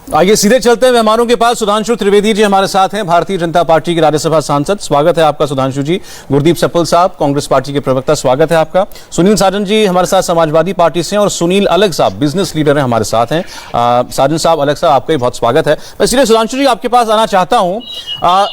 आइए सीधे चलते हैं मेहमानों के पास। सुधांशु त्रिवेदी जी हमारे साथ हैं, भारतीय जनता पार्टी के राज्यसभा सांसद। स्वागत है आपका सुधांशु जी। गुरदीप सप्पल साहब, कांग्रेस पार्टी के प्रवक्ता, स्वागत है आपका। सुनील साजन जी हमारे साथ समाजवादी पार्टी से हैं, और सुनील अलग साहब बिजनेस लीडर हैं हमारे साथ हैं। साजन साहब, अलग साहब, आपका भी बहुत स्वागत है। मैं सीधे सुधांशु जी आपके पास आना चाहता हूं।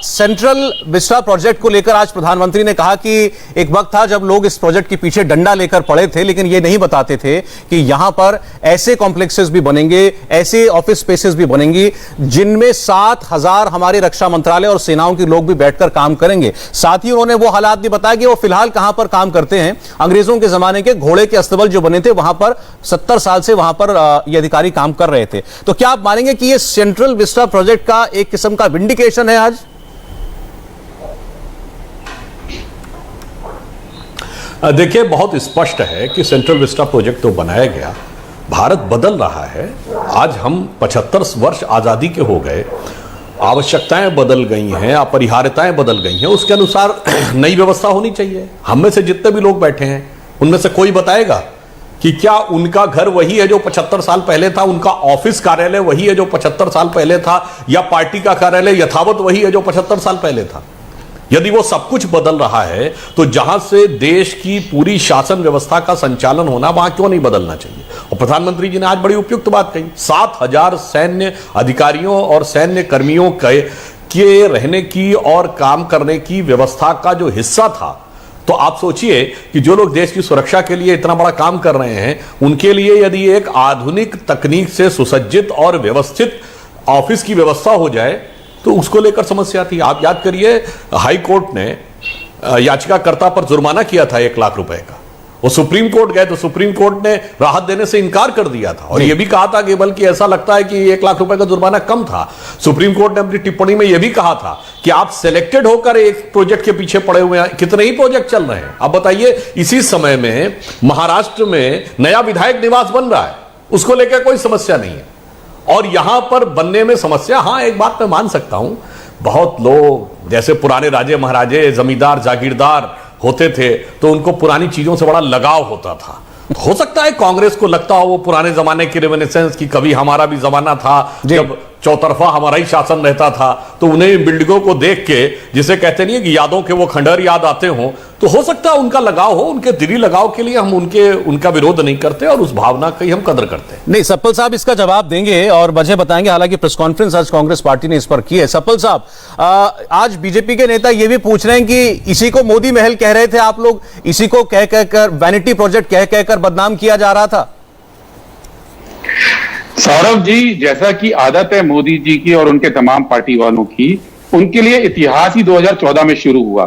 सेंट्रल विस्टा प्रोजेक्ट को लेकर आज प्रधानमंत्री ने कहा कि एक वक्त था जब लोग इस प्रोजेक्ट के पीछे डंडा लेकर पड़े थे, लेकिन ये नहीं बताते थे कि यहां पर ऐसे कॉम्प्लेक्सेस भी बनेंगे, ऐसे ऑफिस स्पेसेस भी बनेंगी जिनमें 7,000 हमारे रक्षा मंत्रालय और सेनाओं के लोग भी बैठकर काम करेंगे। साथ ही उन्होंने वो हालात भी बताया कि वो फिलहाल कहां पर काम करते हैं। अंग्रेजों के जमाने के घोड़े के अस्तबल जो बने थे वहां पर 70 साल से वहां पर ये अधिकारी काम कर रहे थे। तो क्या आप मानेंगे कि ये सेंट्रल विस्टा प्रोजेक्ट का एक किस्म का विंडिकेशन है आज? देखिए, बहुत स्पष्ट है कि सेंट्रल विस्टा प्रोजेक्ट तो बनाया गया, भारत बदल रहा है। आज हम 75 वर्ष आज़ादी के हो गए, आवश्यकताएं बदल गई हैं, अपरिहार्यताएं बदल गई हैं, उसके अनुसार नई व्यवस्था होनी चाहिए। हम में से जितने भी लोग बैठे हैं उनमें से कोई बताएगा कि क्या उनका घर वही है जो 75 साल पहले था, उनका ऑफिस कार्यालय वही है जो 75 साल पहले था, या पार्टी का कार्यालय यथावत वही है जो 75 साल पहले था? यदि वो सब कुछ बदल रहा है तो जहां से देश की पूरी शासन व्यवस्था का संचालन होना, वहां क्यों नहीं बदलना चाहिए? और प्रधानमंत्री जी ने आज बड़ी उपयुक्त बात कही। 7,000 सैन्य अधिकारियों और सैन्य कर्मियों के रहने की और काम करने की व्यवस्था का जो हिस्सा था, तो आप सोचिए कि जो लोग देश की सुरक्षा के लिए इतना बड़ा काम कर रहे हैं, उनके लिए यदि एक आधुनिक तकनीक से सुसज्जित और व्यवस्थित ऑफिस की व्यवस्था हो जाए तो उसको लेकर समस्या थी। आप याद करिए, हाई कोर्ट ने याचिकाकर्ता पर जुर्माना किया था 1 लाख रुपए का। वो सुप्रीम कोर्ट गए तो सुप्रीम कोर्ट ने राहत देने से इनकार कर दिया था, और यह भी कहा था कि बल्कि ऐसा लगता है कि 1 लाख रुपए का जुर्माना कम था। सुप्रीम कोर्ट ने अपनी टिप्पणी में यह भी कहा था कि आप सिलेक्टेड होकर एक प्रोजेक्ट के पीछे पड़े हुए हैं, कितने ही प्रोजेक्ट चल रहे हैं। अब बताइए, इसी समय में महाराष्ट्र में नया विधायक निवास बन रहा है, उसको लेकर कोई समस्या नहीं है, और यहां पर बनने में समस्या। हां, एक बात मैं मान सकता हूं, बहुत लोग जैसे पुराने राजे महाराजे, जमींदार जागीरदार होते थे तो उनको पुरानी चीजों से बड़ा लगाव होता था। हो सकता है कांग्रेस को लगता हो वो पुराने जमाने की रेमिनिसेंस की, कभी हमारा भी जमाना था जब चौतरफा हमारा ही शासन रहता था, तो उन्हें बिल्डिंगों को देख के, जिसे कहते नहीं है कि यादों के वो खंडहर याद आते हो, तो हो सकता है उनका लगाव हो। उनके दिली लगाव के लिए हम उनका विरोध नहीं करते और उस भावना की हम कदर करते हैं। नहीं, सप्पल साहब इसका जवाब देंगे और वजह बताएंगे। हालांकि प्रेस कॉन्फ्रेंस आज कांग्रेस पार्टी ने इस पर की है। सप्पल साहब, आज बीजेपी के नेता ये भी पूछ रहे हैं कि इसी को मोदी महल कह रहे थे आप लोग, इसी को कह कहकर वैनिटी प्रोजेक्ट कह कहकर बदनाम किया जा रहा था। सौरभ जी, जैसा कि आदत है मोदी जी की और उनके तमाम पार्टी वालों की, उनके लिए इतिहास ही 2014 में शुरू हुआ।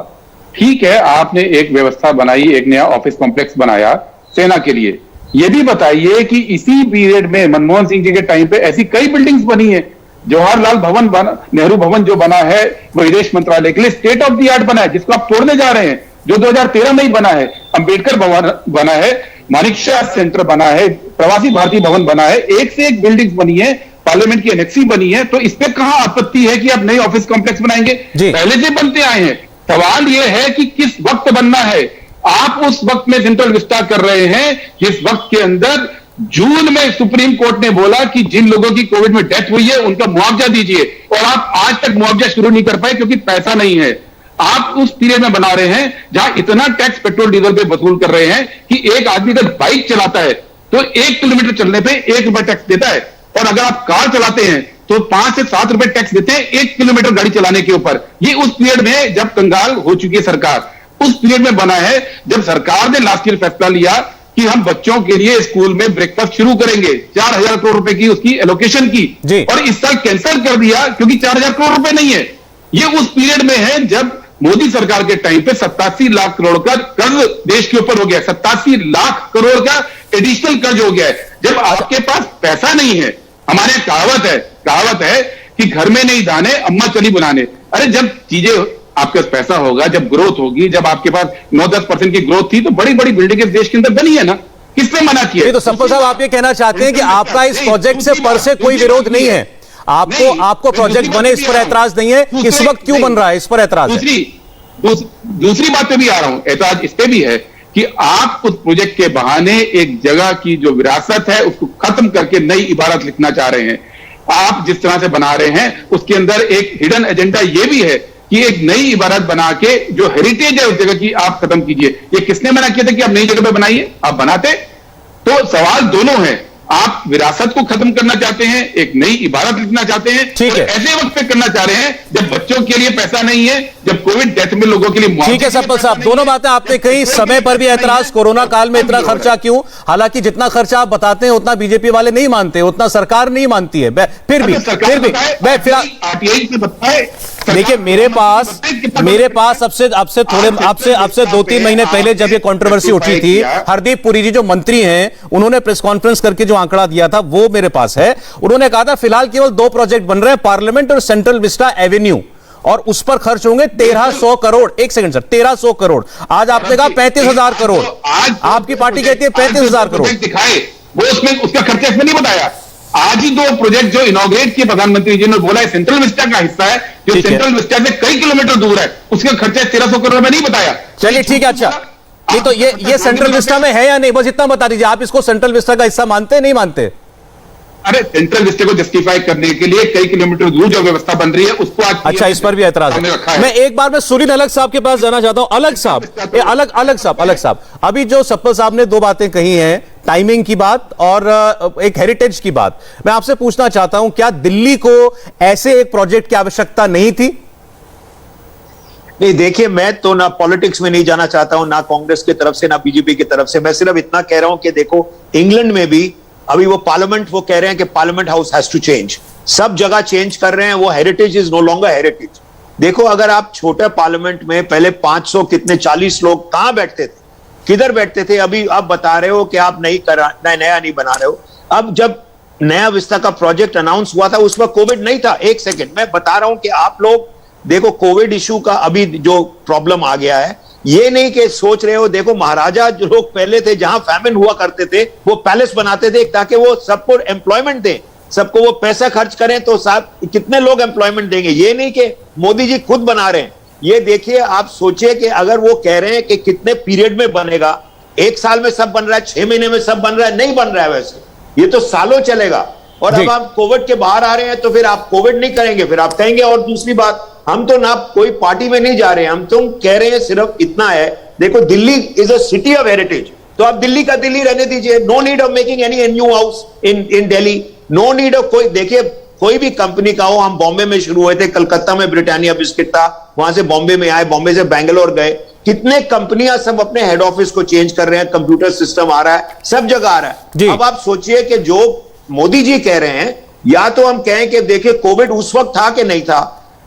ठीक है, आपने एक व्यवस्था बनाई, एक नया ऑफिस कॉम्प्लेक्स बनाया सेना के लिए। यह भी बताइए कि इसी पीरियड में मनमोहन सिंह जी के टाइम पे ऐसी कई बिल्डिंग्स बनी है। जवाहरलाल भवन नेहरू भवन जो बना है वो विदेश मंत्रालय के लिए स्टेट ऑफ द आर्ट बना है, जिसको आप तोड़ने जा रहे हैं, जो 2013 में ही बना है। अंबेडकर भवन बना है, मानिकशाह सेंटर बना है, प्रवासी भारतीय भवन बना है, एक से एक बिल्डिंग्स बनी है, पार्लियामेंट की एनेक्सी बनी है। तो इस पे कहां आपत्ति है कि आप नई ऑफिस कॉम्प्लेक्स बनाएंगे? पहले से बनते आए हैं। सवाल यह है कि किस वक्त बनना है। आप उस वक्त में सेंट्रल विस्टा कर रहे हैं जिस वक्त के अंदर जून में सुप्रीम कोर्ट ने बोला कि जिन लोगों की कोविड में डेथ हुई है उनका मुआवजा दीजिए, और आप आज तक मुआवजा शुरू नहीं कर पाए क्योंकि पैसा नहीं है। आप उस पीरियड में बना रहे हैं जहां इतना टैक्स पेट्रोल डीजल पे वसूल कर रहे हैं कि एक आदमी अगर बाइक चलाता है तो 1 किलोमीटर चलने पे 1 रुपया टैक्स देता है, और अगर आप कार चलाते हैं तो 5 से 7 रुपए टैक्स देते हैं 1 किलोमीटर गाड़ी चलाने के ऊपर। ये उस पीरियड में जब कंगाल हो चुकी है सरकार, उस पीरियड में बना है जब सरकार ने लास्ट ईयर फैसला लिया कि हम बच्चों के लिए स्कूल में ब्रेकफास्ट शुरू करेंगे, 4,000 करोड़ रुपए की उसकी एलोकेशन की, और इस साल कैंसिल कर दिया क्योंकि 4,000 करोड़ रुपए नहीं है। ये उस पीरियड में है जब मोदी सरकार के टाइम पे 87 लाख करोड़ का कर्ज देश के ऊपर हो गया, 87 लाख करोड़ का एडिशनल कर्ज हो गया है। जब आपके पास पैसा नहीं है, हमारे कहावत है कि घर में नहीं दाने अम्मा चली बनाने। अरे जब चीजें आपके पास पैसा होगा, जब ग्रोथ होगी, जब आपके पास 9-10% की ग्रोथ थी तो बड़ी बड़ी बिल्डिंगें देश के अंदर बनी है ना, किसने मना किया? तो सप्पल साहब, आप ये कहना चाहते हैं कि आपका इस प्रोजेक्ट से पर से कोई विरोध नहीं है, आपको प्रोजेक्ट बने इस पर ऐतराज नहीं है, इस वक्त क्यों बन रहा है इस पर ऐतराज है? दूसरी बात पे भी आ रहा हूं, ऐतराज इस पे भी है कि आप उस प्रोजेक्ट के बहाने एक जगह की जो विरासत है उसको खत्म करके नई इबारत लिखना चाह रहे हैं। आप जिस तरह से बना रहे हैं उसके अंदर एक हिडन एजेंडा ये भी है कि एक नई इबारत बना के जो हेरिटेज है उस जगह की आप खत्म कीजिए। ये किसने मना किया था कि आप नई जगह पे बनाइए? आप बनाते। तो सवाल दोनों है, आप विरासत को खत्म करना चाहते हैं, एक नई इबारत लिखना चाहते हैं, ठीक है। ऐसे वक्त पे करना चाह रहे हैं जब बच्चों के लिए पैसा नहीं है, जब कोविड डेथ में लोगों के लिए ठीक है सप्पल साहब, दोनों बातें आपने कही। समय पर भी ऐतराज, कोरोना काल में इतना खर्चा क्यों? हालांकि जितना खर्चा आप बताते हैं उतना बीजेपी वाले नहीं मानते, उतना सरकार नहीं मानती है। फिर भी मैं फिर आरटीआई से बताए। देखिए, मेरे पास आपसे 2-3 महीने पहले जब ये कंट्रोवर्सी उठी थी, हरदीप पुरी जी जो मंत्री हैं, उन्होंने प्रेस कॉन्फ्रेंस करके जो आंकड़ा दिया था वो मेरे पास है। उन्होंने कहा था फिलहाल केवल 2 प्रोजेक्ट बन रहे हैं, पार्लियामेंट और सेंट्रल विस्टा एवेन्यू, और उस पर खर्च होंगे 1300 करोड़। एक सेकंड सर, 1300 करोड़। आज आपने कहा 35,000 करोड़, आपकी पार्टी कहती है 35,000 करोड़ दिखाए, वो उसमें उसका खर्चा इसमें नहीं बताया। आज ही 2 प्रोजेक्ट जो इनॉग्रेट किए प्रधानमंत्री जी ने, बोला है सेंट्रल विस्टा का हिस्सा है, जो सेंट्रल विस्टा से कई किलोमीटर दूर है, उसका खर्चा 1300 करोड़ में नहीं बताया। चलिए ठीक है, अच्छा नहीं तो ये सेंट्रल विस्टा में है या नहीं, बस इतना बता दीजिए। आप इसको सेंट्रल विस्टा का हिस्सा मानते हैं, नहीं मानते? अरे सेंट्रल विस्टा को जस्टिफाई करने के लिए कई किलोमीटर दूर जो व्यवस्था बन रही है उसको आज अच्छा, इस पर भी ऐतराज है। मैं एक बार में सुनील अलग साहब के पास जाना चाहता हूं। अलग साहब, अभी जो सप्पल साहब ने 2 बातें कही हैं, टाइमिंग की बात और एक हेरिटेज की बात, मैं आपसे पूछना चाहता हूं, क्या दिल्ली को ऐसे एक प्रोजेक्ट की आवश्यकता नहीं थी? नहीं, देखिए, मैं तो ना पॉलिटिक्स में नहीं जाना चाहता हूं, ना कांग्रेस की तरफ से ना बीजेपी की तरफ से। मैं सिर्फ इतना कह रहा हूं कि देखो, इंग्लैंड में भी अभी वो पार्लियामेंट, वो कह रहे हैं कि parliament house has to change. सब जगह चेंज कर रहे हैं, वो heritage is no longer heritage. देखो, अगर आप छोटे पार्लियामेंट में पहले 500 कितने 40 लोग कहां बैठते थे, किधर बैठते थे? अभी आप बता रहे हो कि आप नया नहीं बना रहे हो। अब जब नया विस्ता का प्रोजेक्ट अनाउंस हुआ था उसमें कोविड नहीं था। एक सेकेंड, मैं बता रहा हूं कि आप लोग देखो, कोविड इशू का अभी जो प्रॉब्लम आ गया है, ये नहीं कि सोच रहे हो, देखो महाराजा जो लोग पहले थे, जहां फैमिन हुआ करते थे, वो पैलेस बनाते थे ताकि वो सबको एम्प्लॉयमेंट दें, सबको वो पैसा खर्च करें, तो साहब कितने लोग एम्प्लॉयमेंट देंगे? ये नहीं कि मोदी जी खुद बना रहे हैं। ये देखिए, आप सोचिए कि अगर वो कह रहे हैं कि कितने पीरियड में बनेगा, 1 साल में सब बन रहा है, 6 महीने में सब बन रहा है, नहीं बन रहा है वैसे, ये तो सालों चलेगा। और अब आप कोविड के बाहर आ रहे हैं तो फिर आप कोविड नहीं करेंगे, फिर आप कहेंगे। और दूसरी बात, हम तो ना कोई पार्टी में नहीं जा रहे हैं, हम तो कह रहे हैं सिर्फ इतना है, देखो Delhi is a city of heritage, तो आप दिल्ली का दिल्ली रहने दीजिए। No need of making any new house in Delhi, no need of कोई, देखिए कोई भी कंपनी का हो, हम बॉम्बे में शुरू हुए थे, कलकत्ता में ब्रिटानिया बिस्किट था, वहां से बॉम्बे में आए, बॉम्बे से बैंगलोर गए, कितने कंपनियां सब अपने हेड ऑफिस को चेंज कर रहे हैं, कंप्यूटर सिस्टम आ रहा है, सब जगह आ रहा है। अब आप सोचिए कि जो मोदी जी कह रहे हैं, या तो हम कहें कि देखिए कोविड उस वक्त था कि नहीं था,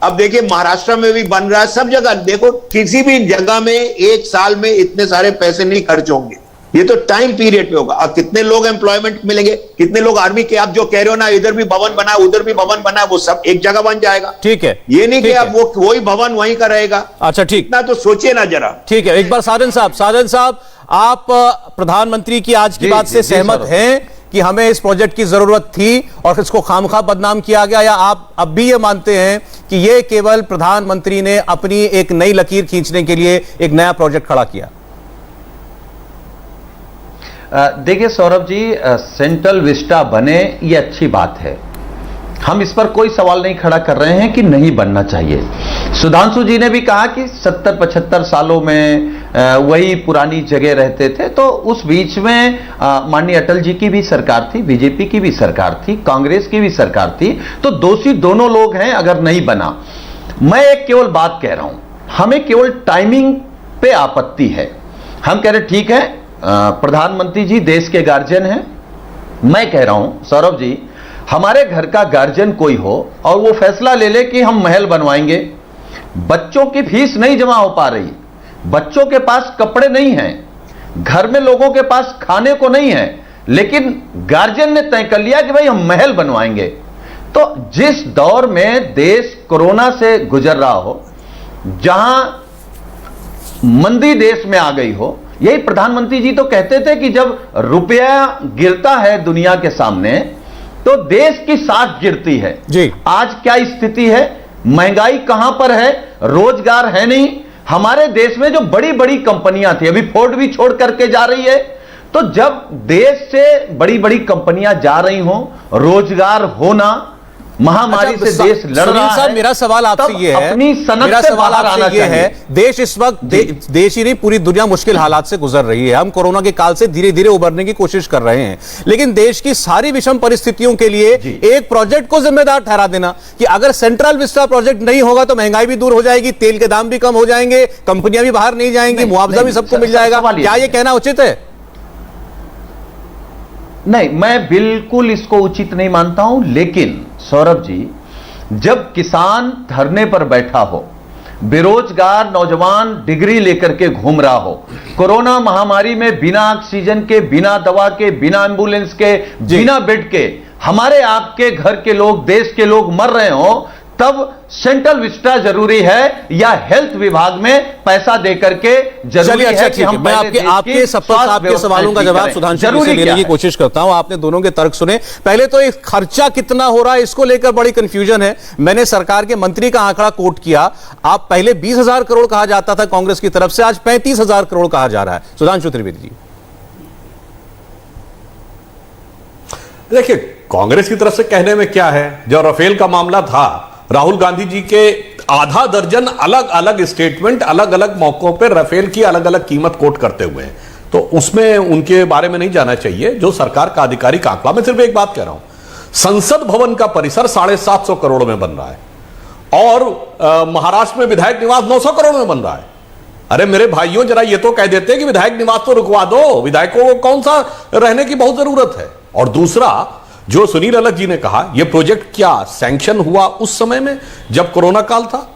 अब देखिए महाराष्ट्र में भी बन रहा है, सब जगह देखो, किसी भी जगह में 1 साल में इतने सारे पैसे नहीं खर्च होंगे, ये तो टाइम पीरियड पे होगा। अब कितने लोग एम्प्लॉयमेंट मिलेंगे, कितने लोग आर्मी के, आप जो कह रहे हो ना, इधर भी भवन बना उधर भी भवन बना, वो सब एक जगह बन जाएगा। ठीक है, ये नहीं कि अब वो वही भवन वहीं का रहेगा। अच्छा ठीक, इतना तो सोचिए ना जरा। ठीक है, एक बार साजन साहब, आप प्रधानमंत्री की आज की बात से सहमत हैं कि हमें इस प्रोजेक्ट की जरूरत थी और इसको खामखा बदनाम किया गया, या आप अब भी ये मानते हैं कि ये केवल प्रधानमंत्री ने अपनी एक नई लकीर खींचने के लिए एक नया प्रोजेक्ट खड़ा किया? देखिए सौरभ जी, सेंट्रल विस्टा बने ये अच्छी बात है, हम इस पर कोई सवाल नहीं खड़ा कर रहे हैं कि नहीं बनना चाहिए। सुधांशु जी ने भी कहा कि 70-75 सालों में वही पुरानी जगह रहते थे, तो उस बीच में माननीय अटल जी की भी सरकार थी, बीजेपी की भी सरकार थी, कांग्रेस की भी सरकार थी, तो दोषी दोनों लोग हैं अगर नहीं बना। मैं एक केवल बात कह रहा हूं, हमें केवल टाइमिंग पे आपत्ति है। हम कह रहे ठीक है, प्रधानमंत्री जी देश के गार्जियन हैं। मैं कह रहा हूं सौरभ जी, हमारे घर का गार्जियन कोई हो और वो फैसला ले ले कि हम महल बनवाएंगे, बच्चों की फीस नहीं जमा हो पा रही, बच्चों के पास कपड़े नहीं हैं, घर में लोगों के पास खाने को नहीं है, लेकिन गार्जियन ने तय कर लिया कि भाई हम महल बनवाएंगे। तो जिस दौर में देश कोरोना से गुजर रहा हो, जहां मंदी देश में आ गई हो, यही प्रधानमंत्री जी तो कहते थे कि जब रुपया गिरता है दुनिया के सामने तो देश की साख गिरती है जी। आज क्या स्थिति है, महंगाई कहां पर है, रोजगार है नहीं। हमारे देश में जो बड़ी बड़ी कंपनियां थी, अभी फोर्ड भी छोड़ करके जा रही है, तो जब देश से बड़ी बड़ी कंपनियां जा रही हों, रोजगार होना, महामारी से देश लड़ सुनील रहा साहब, है, मेरा सवाल आपसे तब ये है, अपनी सनक मेरा से सवाल बाहर आना आपसे ये है, चाहिए। देश इस वक्त देश ही नहीं पूरी दुनिया मुश्किल हालात से गुजर रही है। हम कोरोना के काल से धीरे धीरे उबरने की कोशिश कर रहे हैं, लेकिन देश की सारी विषम परिस्थितियों के लिए एक प्रोजेक्ट को जिम्मेदार ठहरा देना कि अगर सेंट्रल विस्टा प्रोजेक्ट नहीं होगा तो महंगाई भी दूर हो जाएगी, तेल के दाम भी कम हो जाएंगे, कंपनियां भी बाहर नहीं जाएंगी, मुआवजा भी सबको मिल जाएगा, क्या यह कहना उचित है? नहीं, मैं बिल्कुल इसको उचित नहीं मानता हूं। लेकिन सौरभ जी, जब किसान धरने पर बैठा हो, बेरोजगार नौजवान डिग्री लेकर के घूम रहा हो, कोरोना महामारी में बिना ऑक्सीजन के, बिना दवा के, बिना एम्बुलेंस के, बिना बेड के हमारे आपके घर के लोग, देश के लोग मर रहे हो, तब सेंट्रल विस्टा जरूरी है या हेल्थ विभाग में पैसा देकर के जरूरी है कि हम मैं आपके सवालों का जवाब सुधांशु जी से लेने की कोशिश करता हूं। आपने दोनों के तर्क सुने। पहले तो एक खर्चा कितना हो रहा है इसको लेकर बड़ी कंफ्यूजन है। मैंने सरकार के मंत्री का आंकड़ा कोट किया, आप पहले 20,000 करोड़ कहा जाता था कांग्रेस की तरफ से, आज 35,000 करोड़ कहा जा रहा है। सुधांशु त्रिवेदी जी, देखिए, कांग्रेस की तरफ से कहने में क्या है, जब राफेल का मामला था, राहुल गांधी जी के आधा दर्जन अलग अलग स्टेटमेंट अलग अलग मौकों पर राफेल की अलग अलग कीमत कोट करते हुए हैं, तो उसमें उनके बारे में नहीं जाना चाहिए जो सरकार का आधिकारिक आंकड़ा। मैं सिर्फ एक बात कह रहा हूं, संसद भवन का परिसर 750 करोड़ में बन रहा है और महाराष्ट्र में विधायक निवास 900 करोड़ में बन रहा है। अरे मेरे भाइयों, जरा ये तो कह देते कि विधायक निवास तो रुकवा दो, विधायकों को कौन सा रहने की बहुत जरूरत है। और दूसरा, जो सुनील अलग जी ने कहा, यह प्रोजेक्ट क्या सैंक्शन हुआ उस समय में जब कोरोना काल था?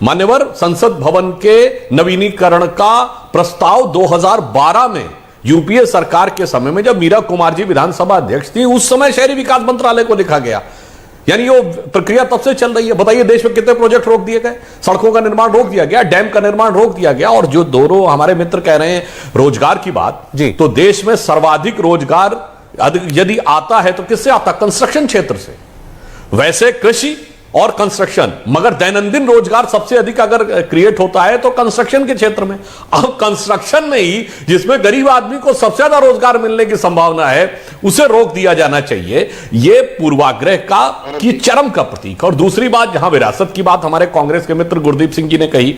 मान्यवर, संसद भवन के नवीनीकरण का प्रस्ताव 2012 में यूपीए सरकार के समय में, जब मीरा कुमार जी विधानसभा अध्यक्ष थी, उस समय शहरी विकास मंत्रालय को लिखा गया। यानी वो प्रक्रिया तब से चल रही है। बताइए, देश में कितने प्रोजेक्ट रोक दिए गए? सड़कों का निर्माण रोक दिया गया, डैम का निर्माण रोक दिया गया। और जो दोनों हमारे मित्र कह रहे हैं रोजगार की बात जी, तो देश में सर्वाधिक रोजगार यदि आता है तो किससे आता? कंस्ट्रक्शन क्षेत्र से। वैसे कृषि और कंस्ट्रक्शन, मगर दैनंदिन रोजगार सबसे अधिक अगर क्रिएट होता है तो कंस्ट्रक्शन के क्षेत्र में। अब कंस्ट्रक्शन में ही, जिसमें गरीब आदमी को सबसे ज्यादा रोजगार मिलने की संभावना है, उसे रोक दिया जाना चाहिए। यह पूर्वाग्रह की चरम का प्रतीक। और दूसरी बात, जहां विरासत की बात हमारे कांग्रेस के मित्र गुरदीप सिंह जी ने कही,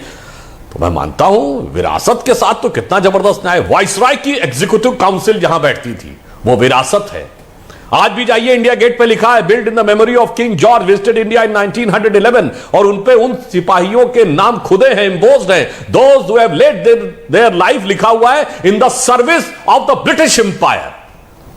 तो मैं मानता हूं विरासत के साथ तो कितना जबरदस्त न्याय। वाइसराय की एग्जीक्यूटिव काउंसिल जहां बैठती थी, वो विरासत है। आज भी जाइए, इंडिया गेट पे लिखा है, build in the memory of king George, visited India in 1911, और उनपे उन सिपाहियों के नाम खुदे हैं, एम्बोस्ड हैं, those who have laid their life, लिखा हुआ है, in the service of the British empire.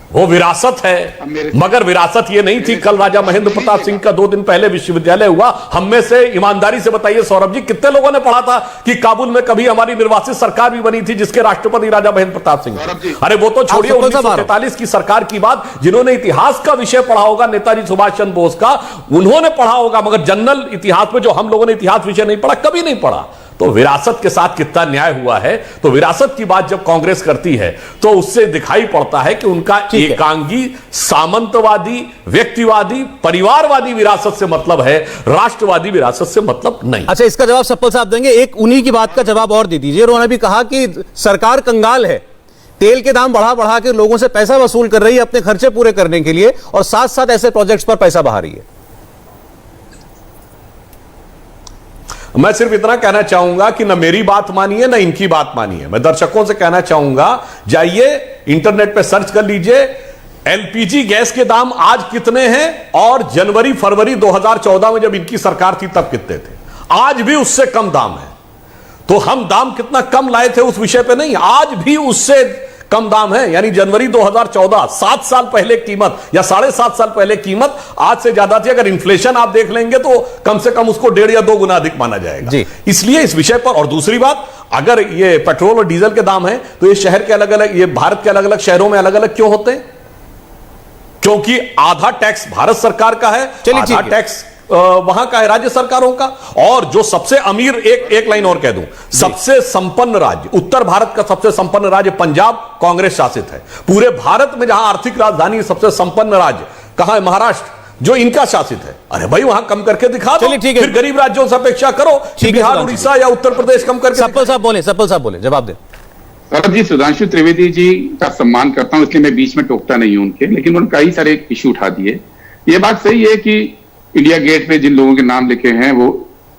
वो विरासत है। मगर विरासत ये नहीं थी। कल राजा महेंद्र प्रताप सिंह का 2 दिन पहले विश्वविद्यालय हुआ। हम में से ईमानदारी से बताइए सौरभ जी, कितने लोगों ने पढ़ा था कि काबुल में कभी हमारी निर्वासित सरकार भी बनी थी जिसके राष्ट्रपति राजा महेंद्र प्रताप सिंह? अरे वो तो छोड़िए 1943 की सरकार की बात। जिन्होंने इतिहास का विषय पढ़ा होगा, नेताजी सुभाष चंद्र बोस का, उन्होंने पढ़ा होगा, मगर जनरल इतिहास में जो हम लोगों ने इतिहास विषय नहीं पढ़ा, कभी नहीं पढ़ा। तो विरासत के साथ कितना न्याय हुआ है। तो विरासत की बात जब कांग्रेस करती है तो उससे दिखाई पड़ता है कि उनका एकांगी, सामंतवादी, व्यक्तिवादी, परिवारवादी विरासत से मतलब है, राष्ट्रवादी विरासत से मतलब नहीं। अच्छा, इसका जवाब सप्पल साहब देंगे। एक उन्हीं की बात का जवाब और दे दीजिए। उन्होंने भी कहा कि सरकार कंगाल है, तेल के दाम बढ़ा बढ़ा के लोगों से पैसा वसूल कर रही है अपने खर्चे पूरे करने के लिए, और साथ साथ ऐसे प्रोजेक्ट्स पर पैसा बहा रही है। मैं सिर्फ इतना कहना चाहूंगा कि न मेरी बात मानिए न इनकी बात मानिए। मैं दर्शकों से कहना चाहूंगा, जाइए इंटरनेट पे सर्च कर लीजिए एलपीजी गैस के दाम आज कितने हैं और जनवरी फरवरी 2014 में जब इनकी सरकार थी तब कितने थे। आज भी उससे कम दाम है। तो हम दाम कितना कम लाए थे उस विषय पे नहीं, आज भी उससे कम दाम है। यानी जनवरी 2014, 7 साल पहले कीमत या 7.5 साल पहले कीमत आज से ज्यादा थी। अगर इन्फ्लेशन आप देख लेंगे तो कम से कम उसको 1.5 या 2 गुना अधिक माना जाएगा। इसलिए इस विषय पर, और दूसरी बात, अगर ये पेट्रोल और डीजल के दाम है तो ये शहर के अलग अलग, ये भारत के अलग अलग शहरों में अलग अलग क्यों होते हैं? क्योंकि आधा टैक्स भारत सरकार का है, आधा टैक्स वहां का है राज्य सरकारों का। और जो सबसे अमीर, एक लाइन और कह दूं, सबसे संपन्न राज्य, उत्तर भारत का सबसे संपन्न राज्य पंजाब कांग्रेस शासित है। पूरे भारत में जहां आर्थिक राजधानी सबसे संपन्न राज्य कहां है? महाराष्ट्र, जो इनका शासित है। अरे भाई वहां कम करके दिखा दो, फिर गरीब राज्यों से अपेक्षा करो कि बिहार, उड़ीसा या उत्तर प्रदेश कम करके। सप्पल साहब बोले, जवाब दे। सौरभ जी, सुधांशु त्रिवेदी जी का सम्मान करता हूं, इसलिए मैं बीच में टोकता नहीं हूं उनके, लेकिन उन्होंने कई सारे इश्यू उठा दिए। ये बात सही है कि इंडिया गेट पे जिन लोगों के नाम लिखे हैं वो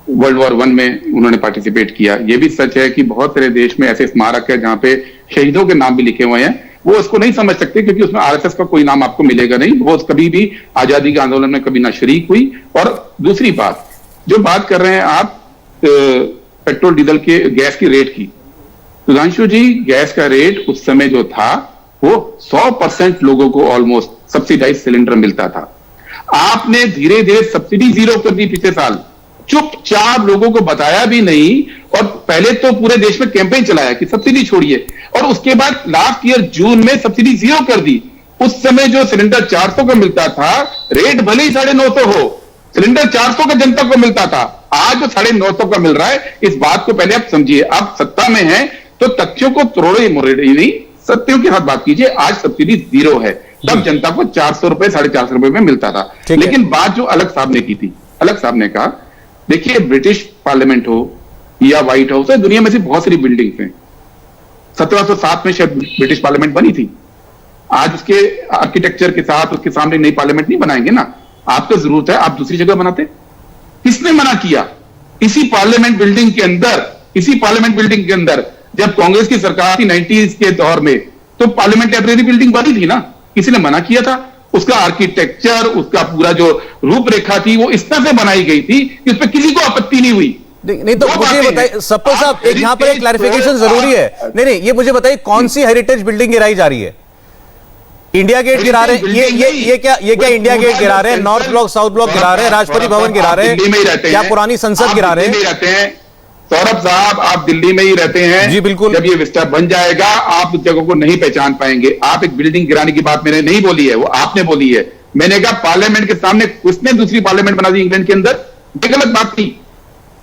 वर्ल्ड वॉर 1 में उन्होंने पार्टिसिपेट किया। ये भी सच है कि बहुत सारे देश में ऐसे स्मारक है जहां पे शहीदों के नाम भी लिखे हुए हैं, वो उसको नहीं समझ सकते क्योंकि उसमें आरएसएस का कोई नाम आपको मिलेगा नहीं, वो कभी भी आजादी के आंदोलन में कभी ना शरीक हुई। और दूसरी बात, जो बात कर रहे हैं आप पेट्रोल डीजल के गैस की रेट की, सुधांशु जी, गैस का रेट उस समय जो था वो 100% लोगों को ऑलमोस्ट सब्सिडाइज सिलेंडर मिलता था। आपने धीरे धीरे सब्सिडी जीरो कर दी पिछले साल, चुपचाप लोगों को बताया भी नहीं, और पहले तो पूरे देश में कैंपेन चलाया कि सब्सिडी छोड़िए, और उसके बाद लास्ट ईयर जून में सब्सिडी जीरो कर दी। उस समय जो सिलेंडर 400 का मिलता था, रेट भले ही 950 हो, सिलेंडर 400 का जनता को मिलता था, आज जो 950 का मिल रहा है, इस बात को पहले आप समझिए। आप सत्ता में हैं तो तथ्यों को तोड़े मोड़े नहीं, सत्यों के साथ बात कीजिए। आज सब्सिडी जीरो है, तब जनता को 400 रुपए 450 रुपए में मिलता था। लेकिन बात जो अलग साहब ने की थी, अलग साहब ने कहा, देखिए ब्रिटिश पार्लियामेंट हो या व्हाइट हाउस है, दुनिया में से बहुत सारी बिल्डिंग्स हैं। 1707 में शायद ब्रिटिश पार्लियामेंट बनी थी। आज उसके आर्किटेक्चर के साथ उसके सामने नई पार्लियामेंट नहीं बनाएंगे ना, आपको जरूरत है आप दूसरी जगह बनाते। किसने मना किया? इसी पार्लियामेंट बिल्डिंग के अंदर, इसी पार्लियामेंट बिल्डिंग के अंदर जब कांग्रेस की सरकार थी 90s के दौर में, तो पार्लियामेंट लाइब्रेरी बिल्डिंग बनी थी ना, किसी ने मना किया था? उसका आर्किटेक्चर, उसका पूरा जो रूपरेखा थी वो इस तरह से बनाई गई थी कि उस पर किसी को आपत्ति नहीं हुई। नहीं तो मुझे बताइए सप्पल साहब, एक यहां पर एक क्लैरिफिकेशन जरूरी है। नहीं, ये मुझे बताइए कौन सी हेरिटेज बिल्डिंग गिराई जा रही है? इंडिया गेट गिरा रहे हैं, ये क्या इंडिया गेट गिरा रहे हैं? नॉर्थ ब्लॉक, साउथ ब्लॉक गिरा रहे हैं? राष्ट्रपति भवन गिरा रहे हैं? क्या पुरानी संसद गिरा रहे हैं? सौरभ साहब, आप दिल्ली में ही रहते हैं। जी बिल्कुल। जब ये विस्टा बन जाएगा आप उस जगह को नहीं पहचान पाएंगे। आप एक बिल्डिंग गिराने की बात मैंने नहीं बोली है, वो आपने बोली है। मैंने कहा पार्लियामेंट के सामने किसने दूसरी पार्लियामेंट बना दी इंग्लैंड के अंदर, ये गलत बात थी।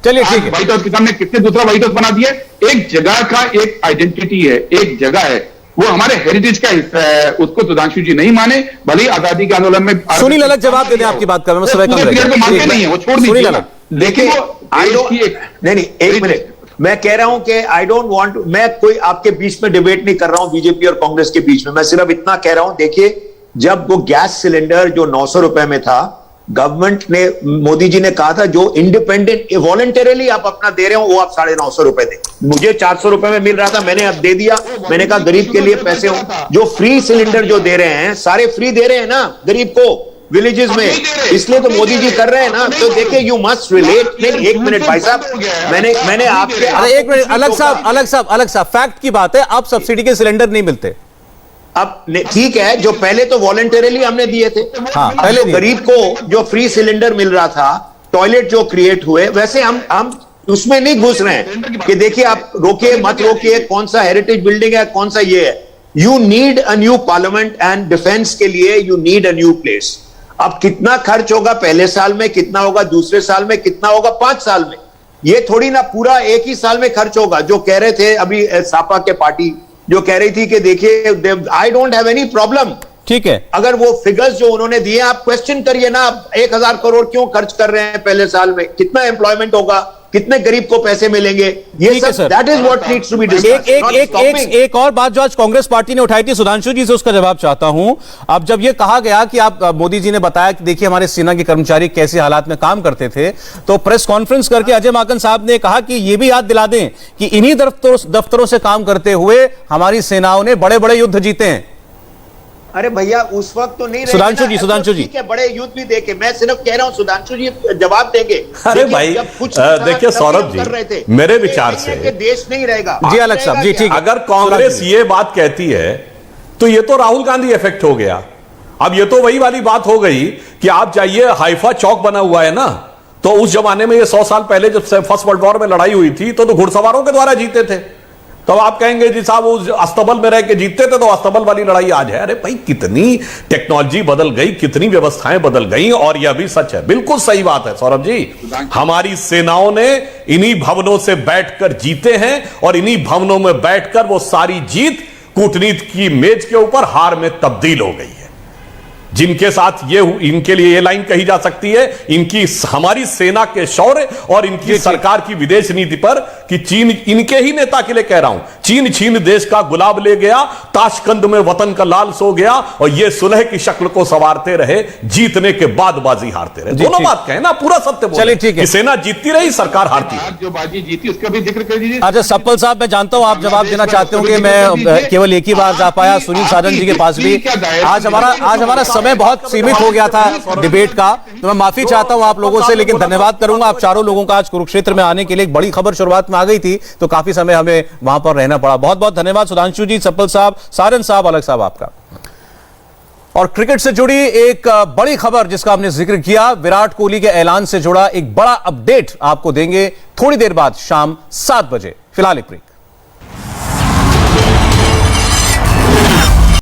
चलिए ठीक है। व्हाइट हाउस के सामने किसने दूसरा व्हाइट हाउस बना दिया? एक जगह का एक आइडेंटिटी है, एक जगह है, वो हमारे हेरिटेज का हिस्सा है, उसको सुधांशु जी नहीं माने, भले ही आजादी के आंदोलन में। सुनील अलग जवाब दे दें आपकी बात का, मैं समय कम रहेगा। मानते नहीं है, वो छोड़ दीजिए। देखिए नहीं, एक मिनट, मैं कह रहा हूं कि आई डोंट वांट, मैं कोई आपके बीच में डिबेट नहीं कर रहा हूं बीजेपी और कांग्रेस के बीच में, मैं सिर्फ इतना कह रहा हूं, देखिए जब वो गैस सिलेंडर जो 900 रुपए में था, गवर्नमेंट ने, मोदी जी ने कहा था जो इंडिपेंडेंट वॉलंटरली आप अपना दे रहे हो वो आप 950 रुपए दे। मुझे 400 रुपए में मिल रहा था, मैंने अब दे दिया। मैंने कहा गरीब के लिए पैसे हो, जो फ्री सिलेंडर जो दे रहे हैं सारे फ्री दे रहे हैं ना गरीब को विलेजेस में, इसलिए तो मोदी जी कर रहे हैं ना। तो देखिए यू मस्ट रिलेट। नहीं, एक मिनट भाई साहब, मैंने आपके, अरे एक मिनट, अलग साहब फैक्ट की बात है, आप सब्सिडी के सिलेंडर नहीं मिलते। अब ठीक है, जो पहले तो वॉलंटरली हमने दिए थे, हाँ, पहले गरीब को जो फ्री सिलेंडर मिल रहा था, टॉयलेट जो क्रिएट हुए, वैसे हम उसमें नहीं घुस रहे हैं कि देखिए आप रोकिए मत रोकिए, कौन सा हेरिटेज बिल्डिंग है, कौन सा ये है। You need a new parliament and defence के लिए you need a new place. अब कितना खर्च होगा पहले साल में, कितना होगा दूसरे साल में, कितना होगा 5 साल में, ये थोड़ी ना पूरा एक ही साल में खर्च होगा। जो कह रहे थे अभी सापा के पार्टी जो कह रही थी कि देखिए I don't have any problem, ठीक है, अगर वो फिगर्स जो उन्होंने दिए आप क्वेश्चन करिए ना, 1000 करोड़ क्यों खर्च कर रहे हैं पहले साल में, कितना एम्प्लॉयमेंट होगा, कितने गरीब को पैसे मिलेंगे, ये सब that is what needs to be discussed. एक और बात जो आज कांग्रेस पार्टी ने उठाई थी, सुधांशु जी से उसका जवाब चाहता हूं। अब जब ये कहा गया कि आप, मोदी जी ने बताया कि देखिए हमारे सेना के कर्मचारी कैसे हालात में काम करते थे, तो प्रेस कॉन्फ्रेंस करके अजय माकन साहब ने कहा कि ये भी याद दिला दें कि इन्हीं दफ्तरों से काम करते हुए हमारी सेनाओं ने बड़े बड़े युद्ध जीते हैं। अरे भैया उस वक्त तो नहीं, सुधांशु जी ठीक है, बड़े युद्ध भी देखे, मैं सिर्फ कह रहा हूं सुधांशु जी जवाब देंगे। अरे भाई देखिए सौरभ जी, मेरे विचार से देश नहीं रहेगा। जी अलग साहब, जी ठीक, अगर कांग्रेस ये बात कहती है तो ये तो राहुल गांधी इफेक्ट हो गया। अब ये तो वही वाली बात हो गई कि आप जाइए, हाइफा चौक बना हुआ है ना, तो उस जमाने में ये 100 साल पहले जब फर्स्ट वर्ल्ड वॉर में लड़ाई हुई थी तो घुड़सवारों के द्वारा जीते थे। तो आप कहेंगे जी साहब वो अस्तबल में रह के जीतते थे तो अस्तबल वाली लड़ाई आज है। अरे भाई कितनी टेक्नोलॉजी बदल गई, कितनी व्यवस्थाएं बदल गई, और यह भी सच है, बिल्कुल सही बात है सौरभ जी, हमारी सेनाओं ने इन्हीं भवनों से बैठकर जीते हैं, और इन्हीं भवनों में बैठकर वो सारी जीत कूटनीति की मेज के ऊपर हार में तब्दील हो गई है। जिनके साथ ये, इनके लिए ये लाइन कही जा सकती है, इनकी, हमारी सेना के शौर्य और इनकी सरकार की विदेश नीति पर, कि चीन, इनके ही नेता के लिए कह रहा हूं, चीन छीन देश का गुलाब ले गया, ताशकंद में वतन का लाल सो गया, और ये सुलह की शक्ल को संवारते रहे, जीतने के बाद बाजी हारते रहे। दोनों बात कहें ना, पूरा सत्य बोले। चलिए ठीक है, कि सेना जीतती रही, सरकार हारती रही। आज जो बाजी जीती उसका भी जिक्र कर दीजिए। अच्छा सप्पल साहब, मैं जानता हूं आप जवाब देना चाहते हो कि मैं केवल एक ही बार जा पाया, सुनील साजन जी के पास भी। आज हमारा समय बहुत सीमित हो गया था डिबेट का, तो मैं माफी चाहता हूं आप लोगों से, लेकिन धन्यवाद करूंगा आप चारों लोगों का आज कुरुक्षेत्र में आने के लिए। एक बड़ी खबर शुरुआत में आ गई थी तो काफी समय हमें वहां पर रहना पड़ा। बहुत बहुत धन्यवाद सुधांशु जी, सप्पल साहब, सारन साहब, अलग साहब आपका। और क्रिकेट से जुड़ी एक बड़ी खबर जिसका हमने जिक्र किया, विराट कोहली के ऐलान से जुड़ा एक बड़ा अपडेट आपको देंगे थोड़ी देर बाद शाम 7 बजे। फिलहाल एक ब्रेक।